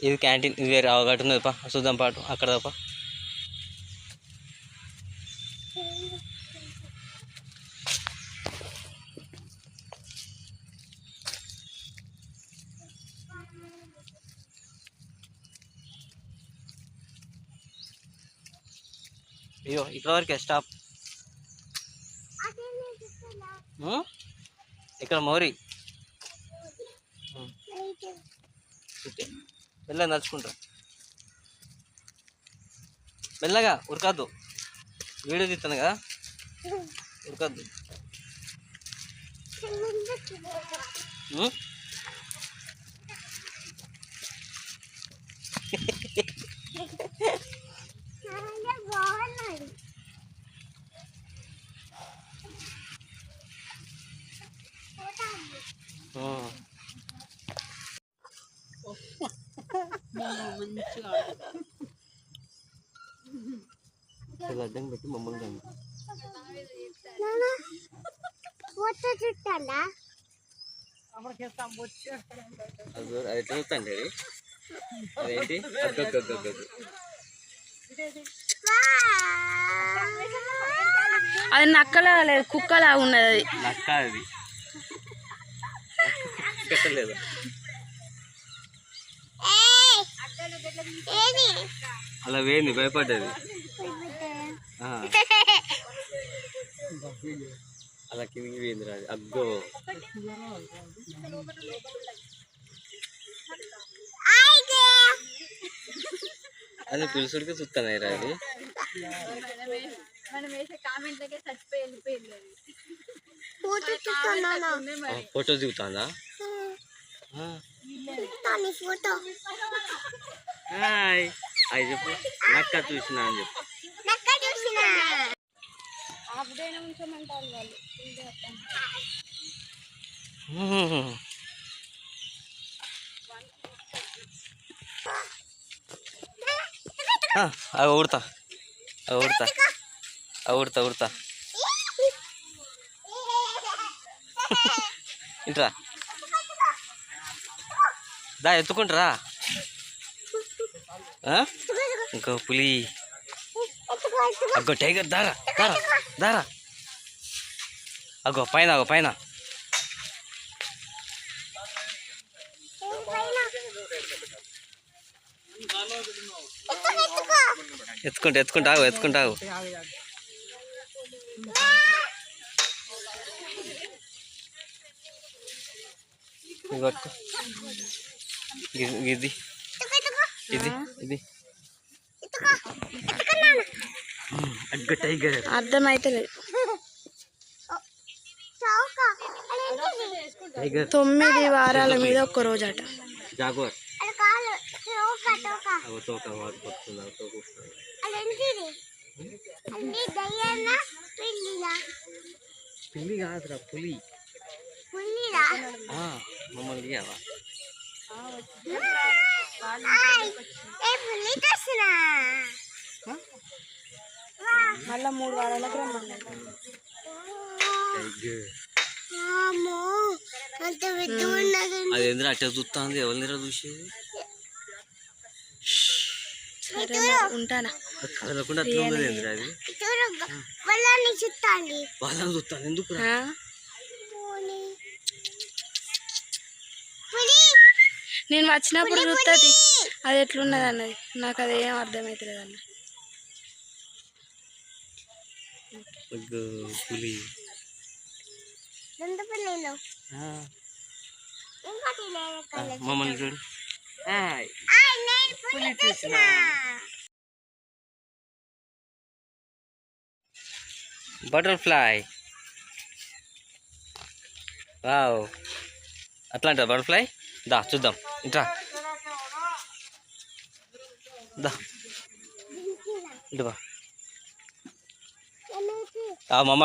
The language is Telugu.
ఇది క్యాంటీన్, ఇది వేరే అవగట్టు ఉన్నది. పా చూద్దాం పాటు అక్కడ తప్ప. అయ్యో ఇక్కడ వరకే స్టాప్. ఇక్కడ మోరీ మెల్లగా నడుచుకుంటా, మెల్లగా ఉరకద్దు. వీడియో తీస్తాను కదా, ఉరకద్దు. అడ్డం పెట్టి మమ్మల్ని అది చూస్తాండి. అదేంటి అది నక్కలా లేదు, కుక్కలా ఉన్నది. నక్క అది కట్టలేదు. అలా వేయండి, భయపడ్డది. అలా కిందికి వేయింది రాదు. అగ్గో అది పిలుసుడికి చూస్తాను రాది. ఫోటో దిగుతుందా? అది చెప్పు. నక్క చూసినా అని చెప్పు. అవి ఉడతా, అవి ఉడతా, అవి ఉడతా ఉడతా. ఇంట్రా దా, ఎత్తుకుంటారా. ఇంకో పులి. అగ్గో టైగర్. దారా దారా దారా. అగ్గో పైన, అగో పైన. ఎత్తుకుంటా ఎత్తుకుంటా ఆగు, ఎత్తుకుంటా ఆగు. ఇది ఇది ఇది అగ్గ టైగర్. అర్థమైతలేదు. టైగర్ 9 వారాల మీద ఒక్క రోజు అట. జాగ్వార్. పిల్లి కాదురా, పులి. మమ్మల్ని తీయవా? మళ్ళా 3 వారాలకు రమ్మన్నాడు. అది ఎందుకు అట్ట చూస్తుంది? ఎవరి దగ్గర చూసేది? సరే ఉంటానా. కదలకుండా అట్లా ఉన్నది ఎందుకు? అది వాళ్ళని చూస్తాను. ఎందుకు నేను వచ్చినప్పుడు చూస్తుంది అది ఎట్లున్నది అన్నది. నాకు అది ఏం అర్థమవుతుంది అన్న. పులి మమ్మల్ని చూడు. బటర్ఫ్లై. వావ్, అట్లా అంటారు బటర్ఫ్లై. దా చూద్దాం. ఇంట్రా దా, ఇటు బా. మమ్మ